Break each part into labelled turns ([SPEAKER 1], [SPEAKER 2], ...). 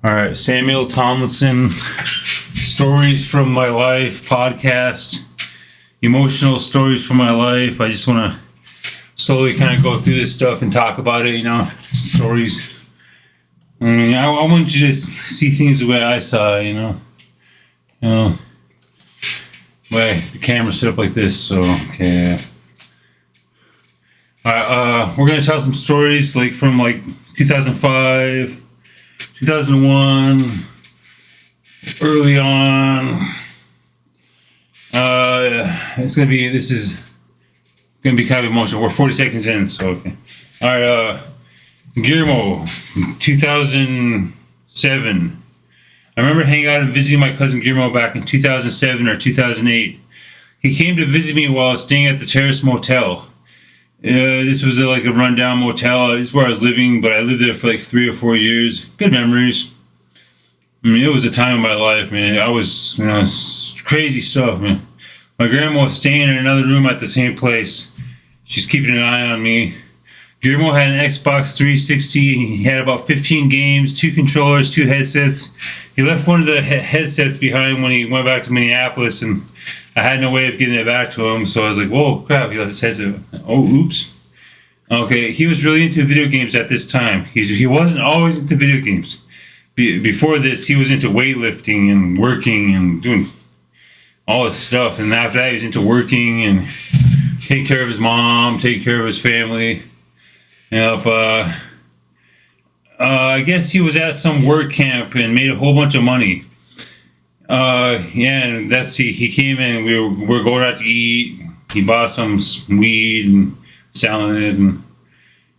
[SPEAKER 1] All right, Samuel Thomlinson, Stories from My Life podcast, emotional stories from my life. I just want to slowly kind of go through this stuff and talk about it, stories. I want you to see things the way I saw it, Way the camera's set up like this, so okay. All right, we're gonna tell some stories from 2005. 2001, early on. This is gonna be kind of emotional. We're 40 seconds in, so okay. All right, Guillermo, 2007. I remember hanging out and visiting my cousin Guillermo back in 2007 or 2008. He came to visit me while I was staying at the Terrace Motel. This was a rundown motel. This is where I was living, but I lived there for 3 or 4 years. Good memories. I mean, it was a time of my life, man. I was, crazy stuff, man. My grandma was staying in another room at the same place. She's keeping an eye on me. Guillermo had an Xbox 360. He had about 15 games, 2 controllers, 2 headsets. He left one of the headsets behind when he went back to Minneapolis, and I had no way of getting it back to him, so I was like, whoa, crap, he left his headset. Oh, oops. Okay, he was really into video games at this time. He wasn't always into video games. Before this, he was into weightlifting and working and doing all this stuff, and after that, he was into working and taking care of his mom, taking care of his family. I guess he was at some work camp and made a whole bunch of money. And he came in, we were going out to eat. He bought some weed and salad, and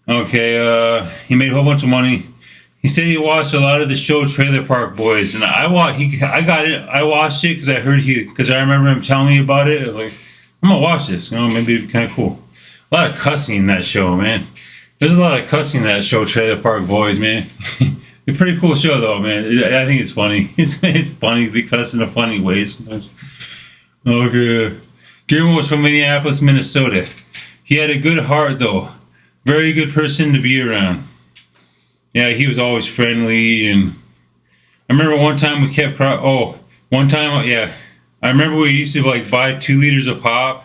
[SPEAKER 1] he made a whole bunch of money. He said he watched a lot of the show Trailer Park Boys, and I watched it because I remember him telling me about it. I was like, I'm gonna watch this, maybe it'd be kind of cool. A lot of cussing in that show, man. There's a lot of cussing in that show, Trailer Park Boys, man. A pretty cool show, though, man. I think it's funny. It's funny. They cuss in a funny way sometimes. Okay. Guillermo was from Minneapolis, Minnesota. He had a good heart, though. Very good person to be around. Yeah, he was always friendly, and I remember one time we kept I remember we used to buy 2 liters of pop.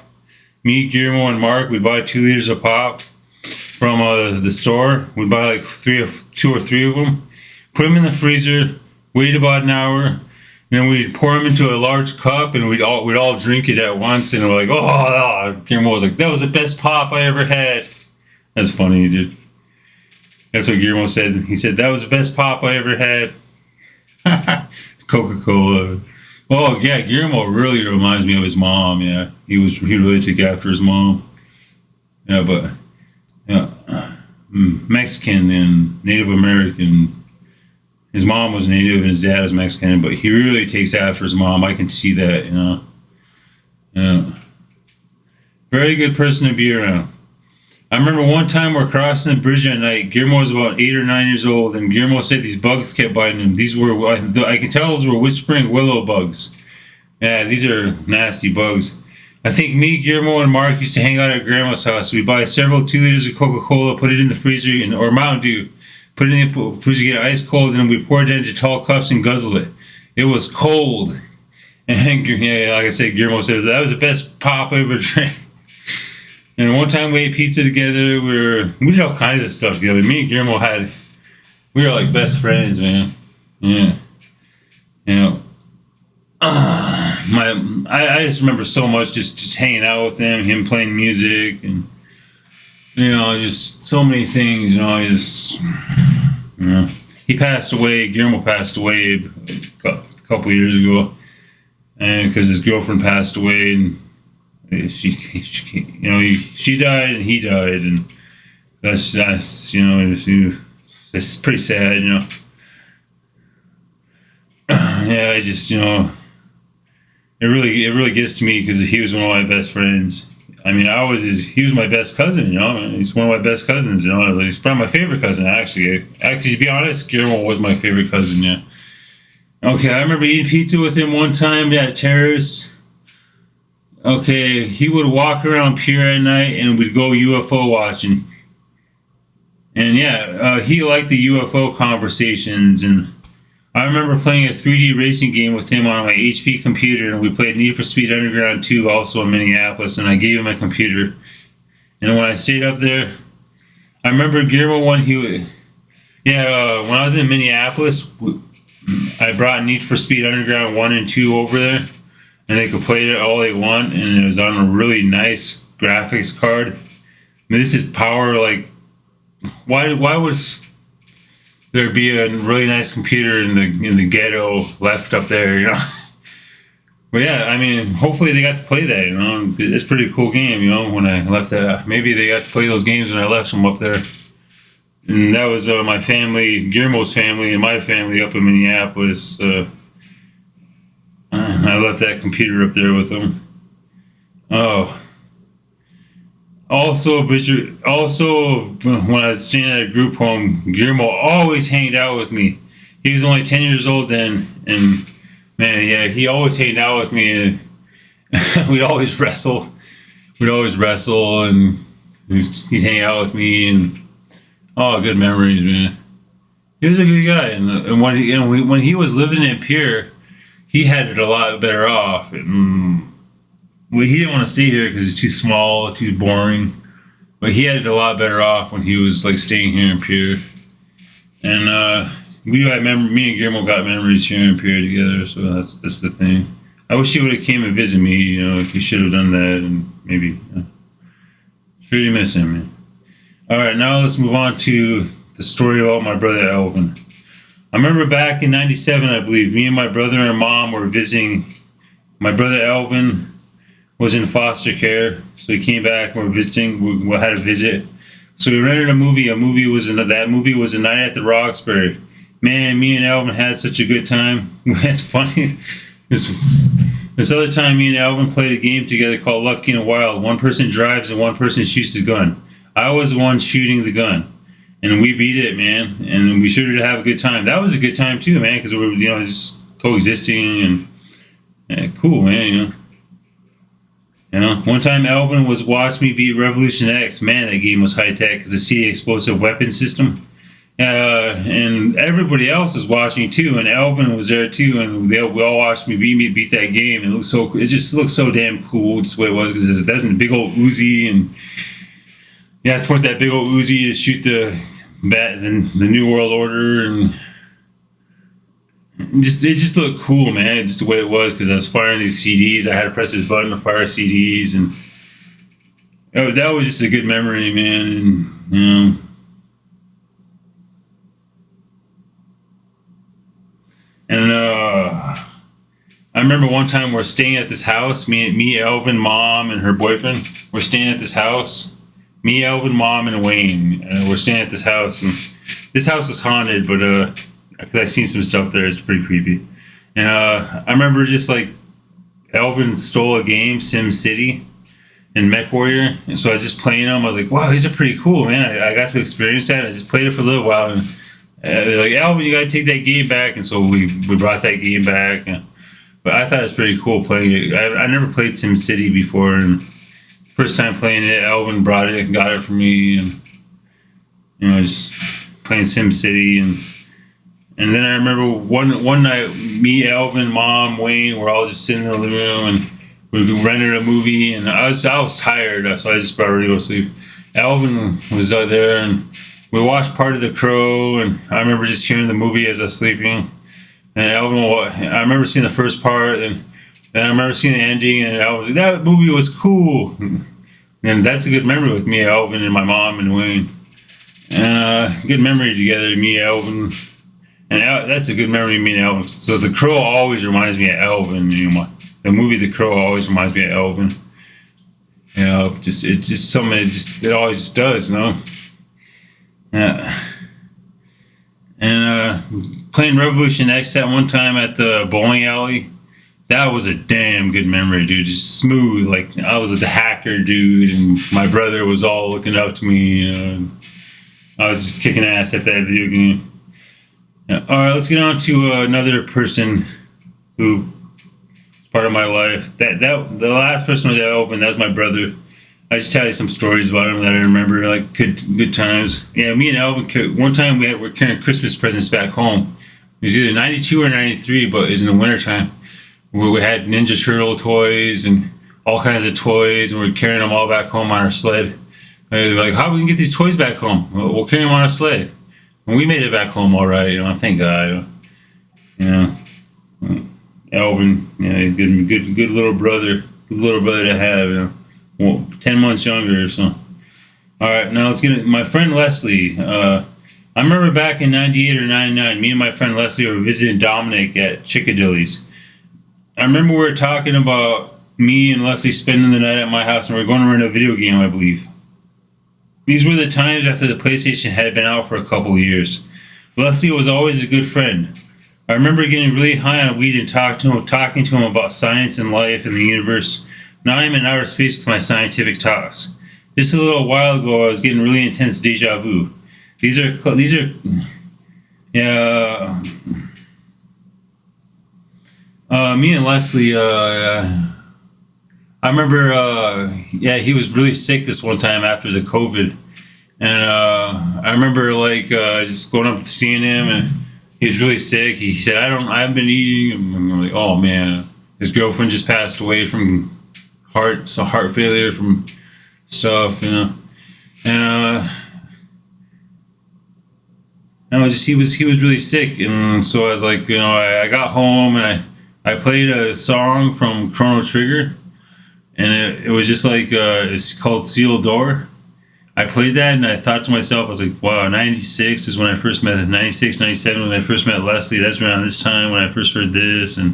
[SPEAKER 1] Me, Guillermo, and Mark, we'd buy 2 liters of pop from the store. We'd buy 2 or 3 of them, put them in the freezer, wait about an hour, and then we'd pour them into a large cup, and we'd all drink it at once, and we're like, oh, Guillermo was like, that was the best pop I ever had. That's funny, dude. That's what Guillermo said. He said, that was the best pop I ever had. Coca-Cola. Oh, yeah, Guillermo really reminds me of his mom, yeah. He really took after his mom. Yeah, but, Mexican and Native American. His mom was Native and his dad was Mexican, but he really takes after his mom. I can see that, Yeah. Very good person to be around. I remember one time we're crossing the bridge at night. Guillermo was about 8 or 9 years old, and Guillermo said these bugs kept biting him. These were, I can tell those were whispering willow bugs. Yeah, these are nasty bugs. I think me, Guillermo, and Mark used to hang out at Grandma's house. We'd buy several 2 liters of Coca-Cola, put it in the freezer, or Mountain Dew. Put it in the freezer, get it ice cold, and then we pour it into tall cups and guzzle it. It was cold. And like I said, Guillermo says, that was the best pop I ever drank. And one time we ate pizza together. We did all kinds of stuff together. Me and Guillermo we were like best friends, man. Yeah. I just remember so much just hanging out with him playing music, and just so many things. He passed away. Guillermo passed away a couple years ago, and because his girlfriend passed away, and she died and he died, and that's it's pretty sad, Yeah, I just it really gets to me because he was one of my best friends. I mean, he was my best cousin, He's one of my best cousins, He's probably my favorite cousin, actually. Actually, to be honest, Guillermo was my favorite cousin, yeah. Okay, I remember eating pizza with him one time at Terrace. Okay, he would walk around Pier at night, and we'd go UFO watching. And yeah, he liked the UFO conversations, and I remember playing a 3D racing game with him on my HP computer, and we played Need for Speed Underground 2 also in Minneapolis, and I gave him a computer. And when I stayed up there, I remember Guillermo when I was in Minneapolis, I brought Need for Speed Underground 1 and 2 over there, and they could play it all they want, and it was on a really nice graphics card. I mean, this is power, like, why would there be a really nice computer in the ghetto left up there, you know? But yeah, I mean, hopefully they got to play that, you know. It's a pretty cool game, you know, when I left that. Maybe they got to play those games when I left from up there. And that was my family, Guillermo's family, and my family up in Minneapolis. I left that computer up there with them. Oh. Also, when I was staying at a group home, Guillermo always hanged out with me. He was only 10 years old then, and man, yeah, he always hanged out with me, and we'd always wrestle. And he'd hang out with me, and good memories, man. He was a good guy, and when he was living in Pierre, he had it a lot better off. He didn't want to stay here because it's too small, too boring. But he had it a lot better off when he was like staying here in Pierre. And me and Guillermo got memories here in Pierre together. So that's the thing. I wish he would have came and visited me. You know, he should have done that, and maybe. Sure, you miss him, man. All right, now let's move on to the story about my brother Alvin. I remember back in '97, I believe, me and my brother and mom were visiting. My brother Alvin was in foster care, so he came back and we're visiting. We had a visit, so we rented a movie. That movie was A Night at the Roxbury. Man, me and Alvin had such a good time. It's funny. This other time, me and Alvin played a game together called Lucky and Wild. One person drives and one person shoots the gun. I was the one shooting the gun, and we beat it, man. And we sure did have a good time. That was a good time too, man, because we were, just coexisting and cool, man. One time Alvin was watching me beat Revolution X. Man, that game was high tech because it's the explosive weapon system. And everybody else was watching too, and Alvin was there too, and we all watched me beat that game. It just looked so damn cool, just the way it was, because it doesn't big old Uzi, and you have to put that big old Uzi to shoot the New World Order, and it just looked cool, man. Just the way it was, because I was firing these CDs. I had to press this button to fire CDs, and that was just a good memory, man. And I remember one time we're staying at this house. Me, Elvin, Mom, and her boyfriend. We're staying at this house. Me, Elvin, Mom, and Wayne. We're staying at this house, and this house is haunted, but because I've seen some stuff there, it's pretty creepy. And I remember just like Elvin stole a game, Sim City, and Mech Warrior, and so I was just playing them. I was like, wow, these are pretty cool, man. I got to experience that. I just played it for a little while, and they're like, Alvin, you gotta take that game back, and so we brought that game back. But I thought it was pretty cool playing it. I never played Sim City before, and first time playing it, Alvin brought it and got it for me, and just playing Sim City, and then I remember one night, me, Alvin, Mom, Wayne, we're all just sitting in the living room, and we rented a movie, and I was tired, so I just about ready to go to sleep. Alvin was out there, and we watched part of The Crow, and I remember just hearing the movie as I was sleeping. And I remember seeing the first part, and I remember seeing the ending, and I was like, that movie was cool. And that's a good memory with me, Alvin, and my mom, and Wayne. And good memory together, me, Alvin. And that's a good memory of me and Alvin. So The Crow always reminds me of Alvin. The movie The Crow always reminds me of Alvin. It's just something it always just does, Yeah. And playing Revolution X that one time at the bowling alley, that was a damn good memory, dude. Just smooth. Like, I was the hacker, dude, and my brother was all looking up to me. I was just kicking ass at that video game. Yeah. All right, let's get on to another person who is part of my life. The last person was Elvin. That was my brother. I just tell you some stories about him that I remember, like good times. Yeah, me and Elvin, one time we were carrying Christmas presents back home. It was either 92 or 93, but it was in the wintertime. Where we had Ninja Turtle toys and all kinds of toys, and we were carrying them all back home on our sled. They were like, how we can get these toys back home? Well, we'll carry them on our sled. And we made it back home all right, thank God. Alvin, good little brother. Good little brother to have, 10 months younger or so. All right, now let's get it. My friend Leslie. I remember back in 98 or 99, me and my friend Leslie were visiting Dominic at Chickadilly's. I remember we were talking about me and Leslie spending the night at my house, and we were going to rent a video game, I believe. These were the times after the PlayStation had been out for a couple of years. Leslie was always a good friend. I remember getting really high on weed and talking to him about science and life and the universe. Now I'm in outer space with my scientific talks. Just a little while ago, I was getting really intense deja vu. Me and Leslie, I remember, he was really sick this one time after the COVID. And I remember just going up seeing him, and he was really sick. He said, I haven't been eating. I'm like, oh man, his girlfriend just passed away from heart failure from stuff, And he was really sick. And so I was like, I got home and I played a song from Chrono Trigger, and it was just like, it's called Sealed Door. I played that and I thought to myself, I was like, wow, 96 is when I first met, 96, 97 when I first met Leslie. That's around this time when I first heard this. And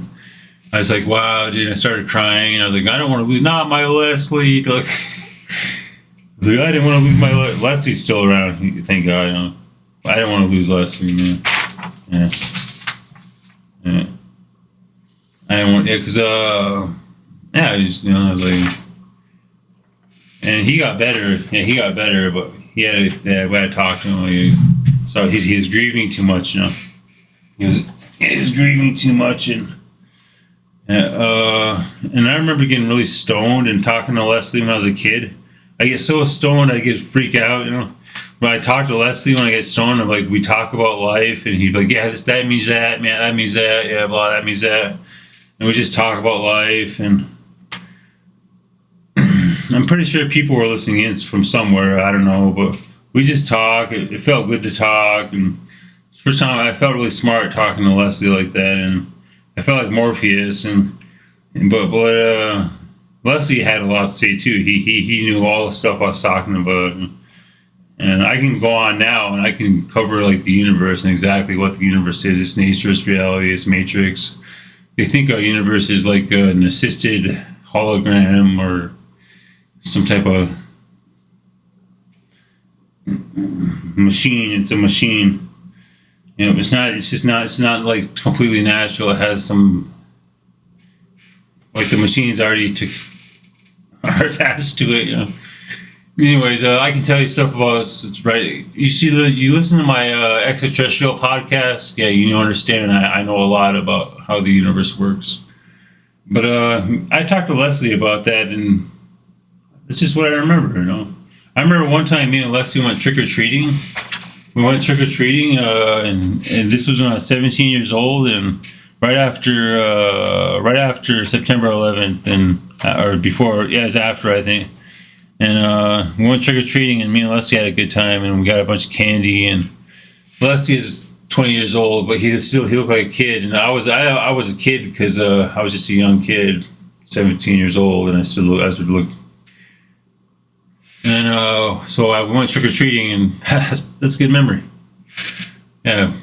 [SPEAKER 1] I was like, wow, dude. I started crying and I was like, I don't want to lose, not my Leslie. I was like, I didn't want to lose my Leslie's still around. Thank God. I didn't want to lose Leslie, man. Yeah. I didn't want, because, I was like, and he got better. Yeah, he got better, but we had to talk to him. So he's grieving too much, He was grieving too much, and I remember getting really stoned and talking to Leslie when I was a kid. I get so stoned, I get freak out, When I talk to Leslie when I get stoned, I'm like, we talk about life, and he'd be like, yeah, that means that, man, that means that, yeah, blah, that means that, and we just talk about life, and I'm pretty sure people were listening in from somewhere. I don't know, but we just talk. It felt good to talk, and first time I felt really smart talking to Leslie like that, and I felt like Morpheus. But Leslie had a lot to say too. He knew all the stuff I was talking about, and I can go on now and I can cover like the universe and exactly what the universe is. It's nature, it's reality, it's matrix. They think our universe is like an assisted hologram or some type of machine. It's a machine. It's not like completely natural. It has some, like the machines already are attached to it, Anyways, I can tell you stuff about us, right? You listen to my extraterrestrial podcast. Yeah, you understand. I know a lot about how the universe works. But I talked to Leslie about that, and it's just what I remember, I remember one time me and Leslie went trick-or-treating. We went trick-or-treating, and this was when I was 17 years old, and right after September 11th, or before, it was after, I think. And we went trick-or-treating, and me and Leslie had a good time, and we got a bunch of candy, and Leslie is 20 years old, but he looked like a kid, and I was a kid because I was just a young kid, 17 years old, and I stood look. And so I went trick-or-treating, and that's a good memory. Yeah.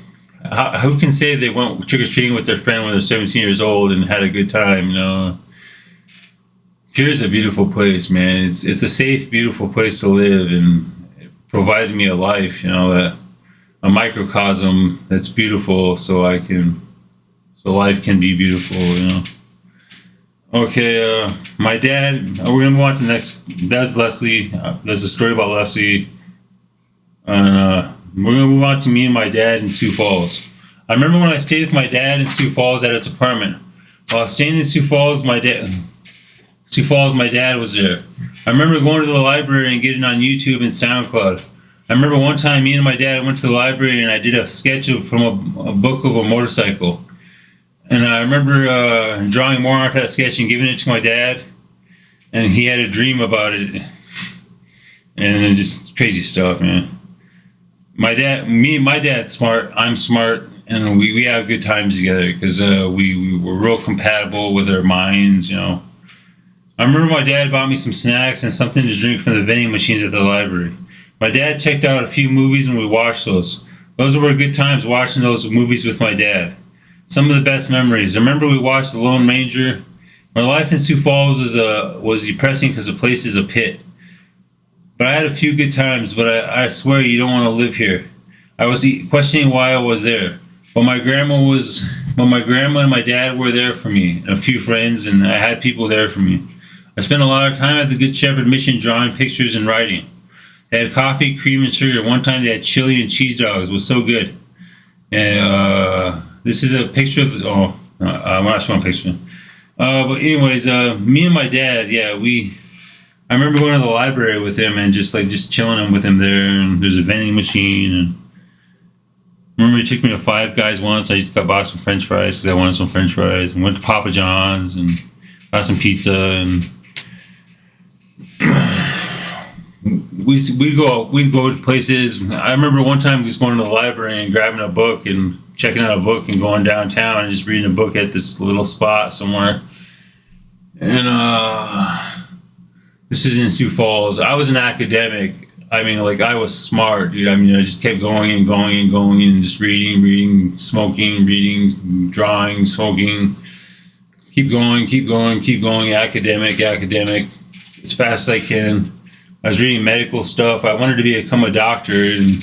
[SPEAKER 1] Who can say they went trick-or-treating with their friend when they're 17 years old and had a good time, Here's a beautiful place, man. It's a safe, beautiful place to live, and it provided me a life, a microcosm that's beautiful, so life can be beautiful, Okay, my dad. We're gonna move on to the next. That's Leslie. There's a story about Leslie. We're gonna move on to me and my dad in Sioux Falls. I remember when I stayed with my dad in Sioux Falls at his apartment. While I was staying in Sioux Falls, my dad was there. I remember going to the library and getting on YouTube and SoundCloud. I I remember one time me and my dad went to the library and I did a sketch from a book of a motorcycle. And I remember drawing more onto that sketch and giving it to my dad. And he had a dream about it. And then just crazy stuff, man. My dad's smart. I'm smart. And we have good times together because we were real compatible with our minds, you know. I remember my dad bought me some snacks and something to drink from the vending machines at the library. My dad checked out a few movies and we watched those. Those were good times watching those movies with my dad. Some of the best memories. I remember we watched The Lone Ranger. My life in Sioux Falls was depressing because the place is a pit. But I had a few good times, but I swear you don't want to live here. I was questioning why I was there. But my grandma and my dad were there for me, and a few friends, and I had people there for me. I spent a lot of time at the Good Shepherd Mission drawing pictures and writing. They had coffee, cream, and sugar. One time they had chili and cheese dogs. It was so good. And this is a picture of... I'm not showing a picture. But anyways, me and my dad, I remember going to the library with him and just chilling with him there. And there's a vending machine. And I remember he took me to Five Guys once. I just got bought some French fries because I wanted some French fries. And went to Papa John's and got some pizza. And we'd go to places. I remember one time just going to the library and grabbing a book and checking out a book and going downtown and just reading a book at this little spot somewhere. And this is in Sioux Falls. I was an academic. I mean, like, I was smart, dude. I mean, I just kept going and going and going and just reading, smoking, reading, drawing, smoking. Keep going, academic, as fast as I can. I was reading medical stuff. I wanted to become a doctor and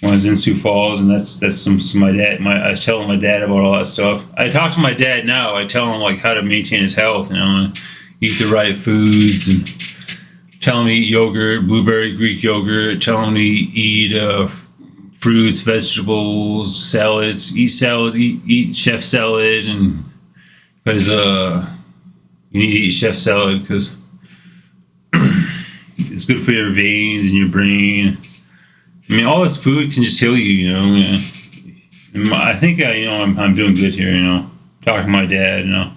[SPEAKER 1] when I was in Sioux Falls, and that's some my dad. I was telling my dad about all that stuff. I talk to my dad now. I tell him like how to maintain his health, you know, and eat the right foods, and tell him to eat yogurt, blueberry Greek yogurt. Tell him to eat fruits, vegetables, salads. Eat salad. Eat chef salad, and because you need to eat chef salad because it's good for your veins and your brain. I mean, all this food can just heal you, you know. And I think I'm doing good here, you know. Talking to my dad, you know.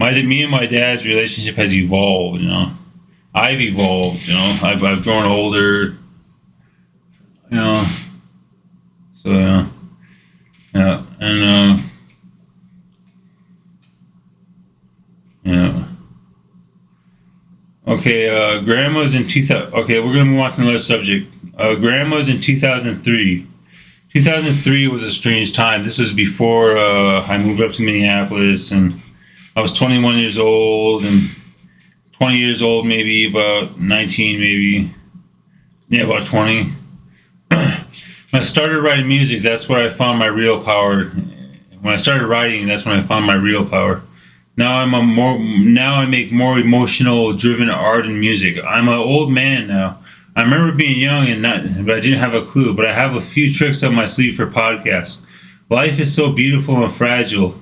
[SPEAKER 1] Me and my dad's relationship has evolved, you know. I've evolved, you know. I've grown older, you know. So yeah, and yeah. Okay, grandma's in 2000. Okay, we're gonna move on to another subject. Grandma's in 2003. 2003 was a strange time. This was before I moved up to Minneapolis, and I was 21 years old, and 20 years old, maybe about 19, maybe. Yeah, about 20. When I started writing music, that's where I found my real power. When I started writing, that's when I found my real power. Now I make more emotional, driven art and music. I'm an old man now. I remember being young but I didn't have a clue. But I have a few tricks up my sleeve for podcasts. Life is so beautiful and fragile.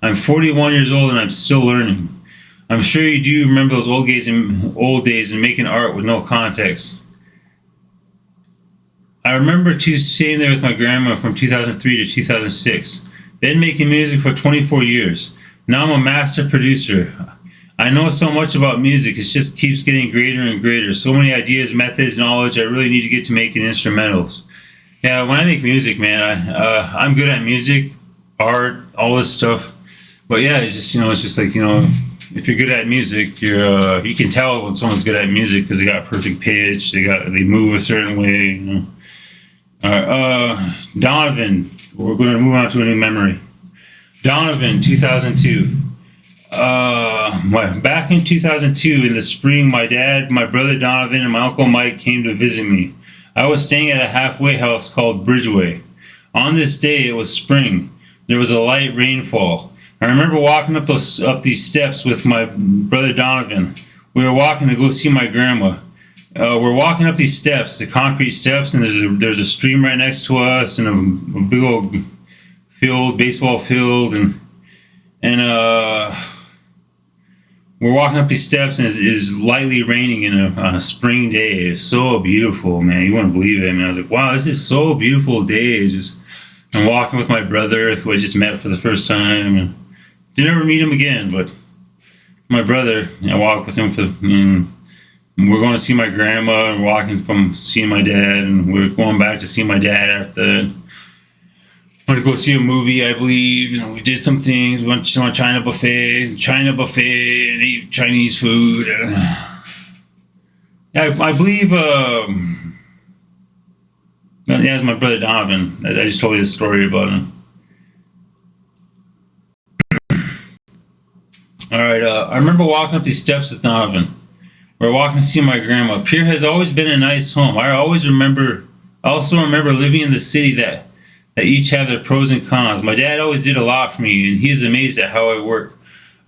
[SPEAKER 1] I'm 41 years old and I'm still learning. I'm sure you do remember those old days and making art with no context. I remember staying there with my grandma from 2003 to 2006. Then making music for 24 years. Now I'm a master producer. I know so much about music, it just keeps getting greater and greater. So many ideas, methods, knowledge. I really need to get to making instrumentals. Yeah, when I make music, man, I'm good at music, art, all this stuff. But yeah, it's just like, if you're good at music, you can tell when someone's good at music because they got perfect pitch, they move a certain way. All right, Donovan. We're going to move on to a new memory. Donovan, 2002. Back in 2002, in the spring, my dad, my brother Donovan, and my uncle Mike came to visit me. I was staying at a halfway house called Bridgeway. On this day, it was spring. There was a light rainfall. I remember walking up these steps with my brother Donovan. We were walking to go see my grandma. We're walking up these steps, the concrete steps, and there's a stream right next to us, and a big old field, baseball field, and we're walking up these steps, and it's lightly raining on a spring day. It's so beautiful, man. You wouldn't believe it. I mean, I was like, wow, this is so beautiful day. It's just, I'm walking with my brother, who I just met for the first time, and didn't ever meet him again. But my brother, I walk with him we're going to see my grandma, and walking from seeing my dad, and we're going back to see my dad after that. Went to go see a movie, I believe. We did some things. We went to a China buffet, and ate Chinese food. Yeah, I believe. Yeah, it's my brother Donovan. I just told you a story about him. All right. I remember walking up these steps with Donovan. We're walking to see my grandma. Pierre has always been a nice home. I also remember living in the city that each have their pros and cons. My dad always did a lot for me, and he is amazed at how I work.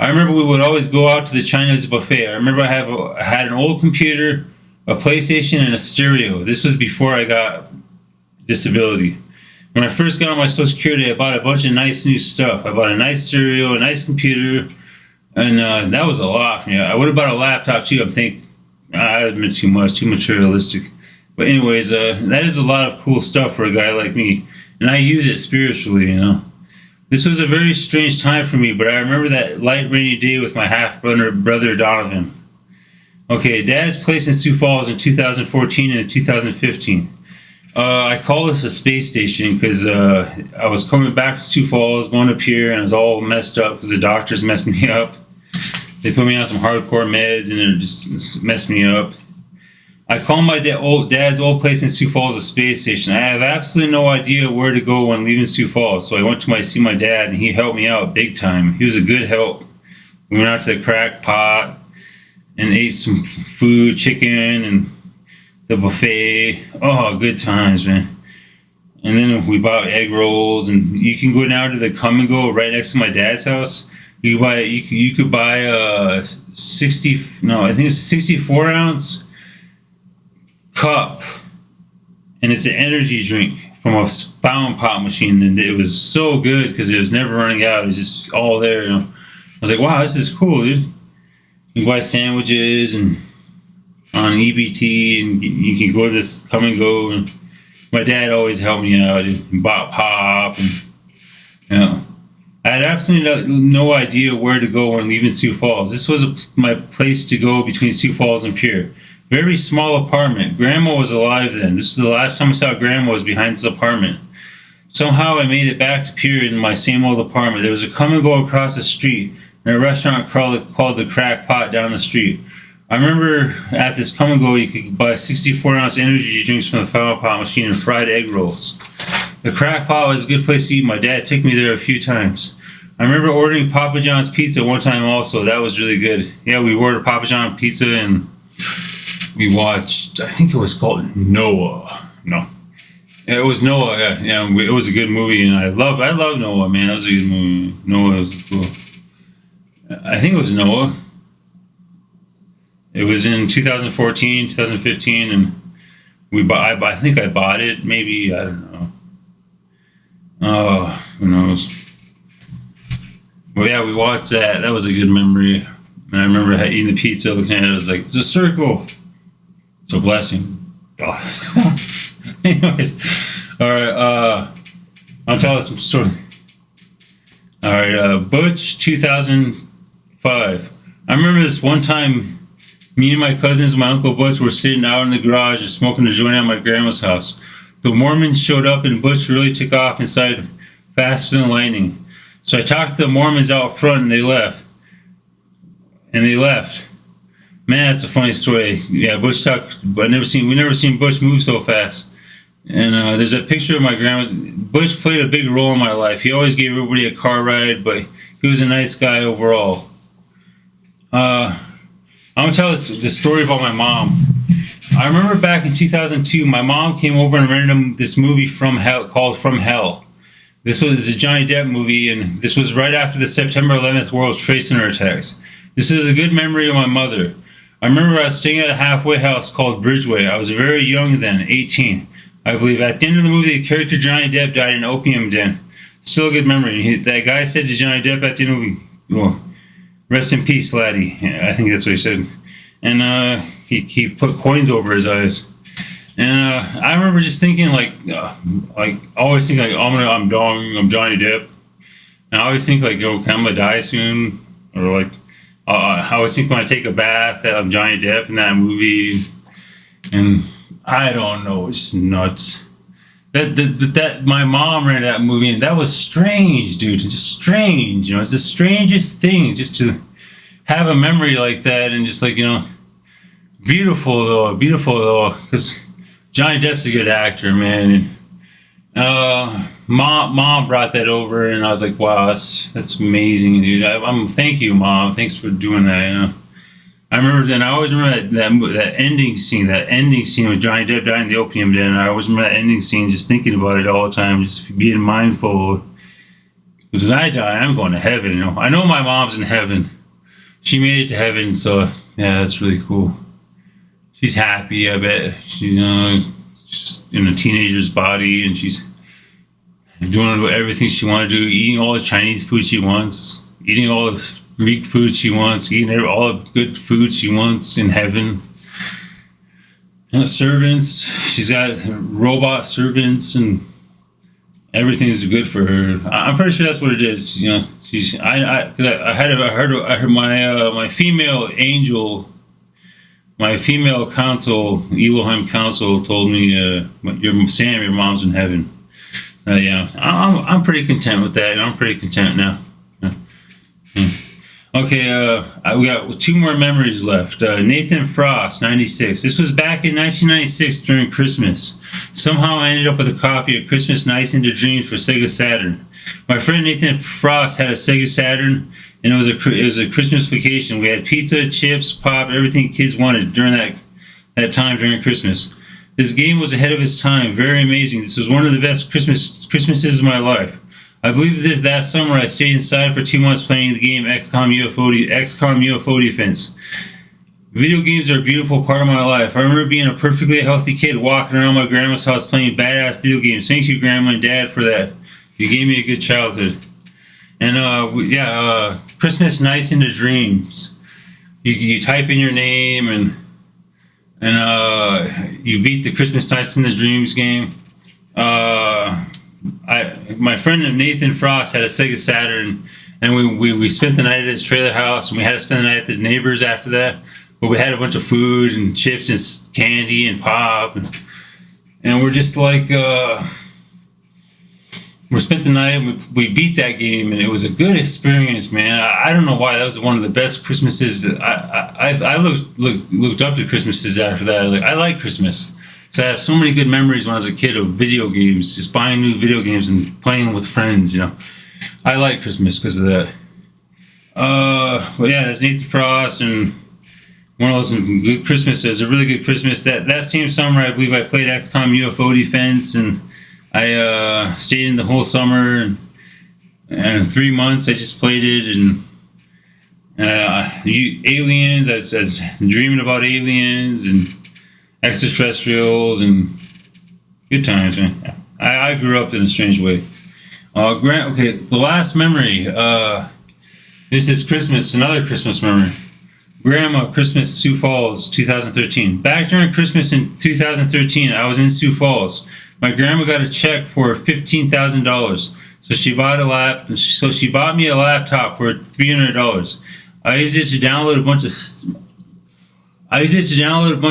[SPEAKER 1] I remember we would always go out to the Chinese buffet. I remember I had an old computer, a PlayStation, and a stereo. This was before I got disability. When I first got on my Social Security, I bought a bunch of nice new stuff. I bought a nice stereo, a nice computer, and that was a lot for me. I would have bought a laptop too. I'm thinking I've been too materialistic. But anyways, that is a lot of cool stuff for a guy like me. And I use it spiritually. This was a very strange time for me, but I remember that light rainy day with my brother Donovan. Okay, Dad's place in Sioux Falls in 2014 and 2015. I call this a space station because I was coming back to Sioux Falls, going up here, and I was all messed up because the doctors messed me up. They put me on some hardcore meds, and it just messed me up. I call my dad's old place in Sioux Falls a space station. I have absolutely no idea where to go when leaving Sioux Falls, so I went to see my dad, and he helped me out big time. He was a good help. We went out to the crack pot and ate some food, chicken, and the buffet. Oh, good times, man. And then we bought egg rolls, and you can go down to the Come and Go right next to my dad's house. You could buy a 64 ounce cup, and it's an energy drink from a fountain pop machine, and it was so good because it was never running out. It was just all there. I was like, wow, this is cool, dude. You buy sandwiches and on EBT, and you can go to this Come and Go. And my dad always helped me out and bought pop, and I had absolutely no idea where to go when leaving Sioux Falls. This was my place to go between Sioux Falls and Pierre. Very small apartment. Grandma was alive then. This was the last time I saw Grandma was behind this apartment. Somehow I made it back to Pierre in my same old apartment. There was a Come and Go across the street and a restaurant called the Crack Pot down the street. I remember at this Come and Go you could buy 64-ounce energy drinks from the fountain pot machine and fried egg rolls. The Crack Pot was a good place to eat. My dad took me there a few times. I remember ordering Papa John's pizza one time also. That was really good. Yeah, we ordered Papa John's pizza and we watched, I think it was called Noah. No. It was Noah, yeah. It was a good movie, and I love Noah, man. That was a good movie. Noah was cool. I think it was Noah. It was in 2014, 2015, and I think I bought it, maybe, I don't know. Oh, who knows. Well, yeah, we watched that. That was a good memory. And I remember eating the pizza, looking at it, I was like, it's a circle. It's a blessing. Oh. Anyways, all right. I'll tell us some story. All right, Butch, 2005. I remember this one time. Me and my cousins, and my uncle Butch, were sitting out in the garage and smoking a joint at my grandma's house. The Mormons showed up, and Butch really took off inside faster than lightning. So I talked to the Mormons out front, and they left. Man, that's a funny story. Yeah, Butch talked. We never seen Butch move so fast. And there's a picture of my grandma. Butch played a big role in my life. He always gave everybody a car ride, but he was a nice guy overall. I'm going to tell this story about my mom. I remember back in 2002, my mom came over and rented this movie called From Hell. This was a Johnny Depp movie, and this was right after the September 11th World Trade Center attacks. This is a good memory of my mother. I remember I was staying at a halfway house called Bridgeway. I was very young then, 18. I believe at the end of the movie, the character Johnny Depp died in an opium den. Still a good memory. That guy said to Johnny Depp at the end of the movie, Rest in peace, laddie. I think that's what he said. And he put coins over his eyes. And I remember just thinking always thinking like, I'm dying, I'm Johnny Depp. And I always think like, I'm gonna die soon, or like, I always think when I take a bath that I'm Johnny Depp in that movie. And I don't know, it's nuts. That my mom ran that movie, and that was strange, dude. Just strange, it's the strangest thing, just to have a memory like that, and just like, beautiful though, because Johnny Depp's a good actor, man. And mom brought that over, and I was like, wow, that's amazing, dude. Thank you, Mom. Thanks for doing that. I remember, and I always remember that ending scene with Johnny Depp dying in the opium den. I always remember that ending scene, just thinking about it all the time, just being mindful. Because when I die, I'm going to heaven. I know my mom's in heaven. She made it to heaven, so yeah, that's really cool. She's happy, I bet. She's just in a teenager's body, and she's doing everything she wants to do, eating all the Chinese food she wants, eating all the Greek food she wants, eating all the good food she wants in heaven. Servants, she's got robot servants, and everything's good for her. I'm pretty sure that's what it is. She's I heard my female angel, my female counsel, Elohim counsel, told me, your mom's in heaven. I'm pretty content with that, and I'm pretty content now. Okay, we got 2 more memories left. Nathan Frost, 96. This was back in 1996 during Christmas. Somehow I ended up with a copy of Christmas Nights into Dreams for Sega Saturn. My friend Nathan Frost had a Sega Saturn, and it was a Christmas vacation. We had pizza, chips, pop, everything kids wanted during that time during Christmas. This game was ahead of its time, very amazing. This was one of the best Christmases of my life. I believe that summer I stayed inside for 2 months playing the game XCOM UFO Defense. Video games are a beautiful part of my life. I remember being a perfectly healthy kid walking around my grandma's house playing badass video games. Thank you, Grandma and Dad, for that. You gave me a good childhood. And Christmas Nights into Dreams. You type in your name, and you beat the Christmas Nights into Dreams game. My friend Nathan Frost had a Sega Saturn, and we spent the night at his trailer house, and we had to spend the night at the neighbors after that. But we had a bunch of food and chips and candy and pop, and we're just like, we spent the night, and we beat that game, and it was a good experience, man. I don't know why that was one of the best Christmases. I looked up to Christmases after that. I like Christmas. So I have so many good memories when I was a kid of video games, just buying new video games and playing with friends. I like Christmas because of that. But yeah, that's Nathan Frost, and one of those good Christmases, a really good Christmas. That same summer, I believe I played XCOM UFO Defense, and I stayed in the whole summer, and 3 months I just played it, and aliens. I was dreaming about aliens and extraterrestrials, and good times, man. I grew up in a strange way. Okay, the last memory. This is Christmas, another Christmas memory. Grandma, Christmas, Sioux Falls, 2013. Back during Christmas in 2013, I was in Sioux Falls. My grandma got a check for $15,000, so she bought me a laptop for $300. I used it to download a bunch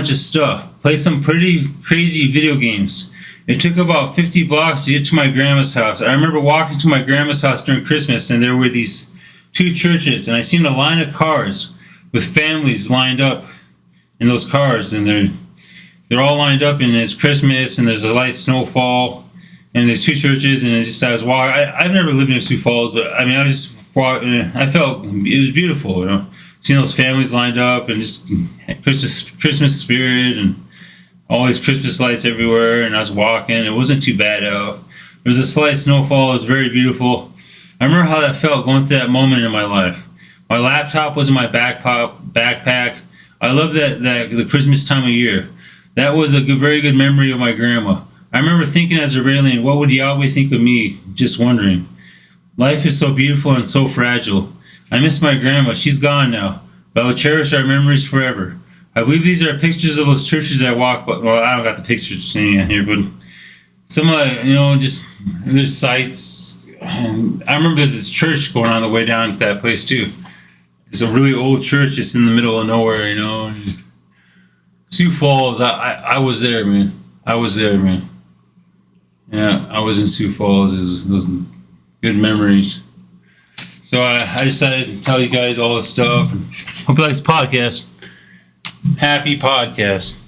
[SPEAKER 1] of stuff, play some pretty crazy video games. It took about 50 blocks to get to my grandma's house. I remember walking to my grandma's house during Christmas, and there were these 2 churches, and I seen a line of cars with families lined up in those cars, and they're all lined up, and it's Christmas, and there's a light snowfall, and there's 2 churches, and I was walking. I've never lived in Sioux Falls, but I mean, I was just walking, and I felt it was beautiful, seeing those families lined up, and just Christmas spirit, and all these Christmas lights everywhere. And I was walking. It wasn't too bad out. There was a slight snowfall. It was very beautiful. I remember how that felt going through that moment in my life. My laptop was in my backpack. I love that the Christmas time of year. That was a very good memory of my grandma. I remember thinking as a alien, what would Yahweh think of me? Just wondering. Life is so beautiful and so fragile. I miss my grandma. She's gone now, but I will cherish our memories forever. I believe these are pictures of those churches I walked by. Well, I don't got the pictures sitting here, but some just there's sites. I remember there's this church going on the way down to that place too. It's a really old church just in the middle of nowhere, Sioux Falls, I was there, man. Yeah, I was in Sioux Falls. Those good memories. So I decided to tell you guys all this stuff. Hope you like this podcast. Happy podcast.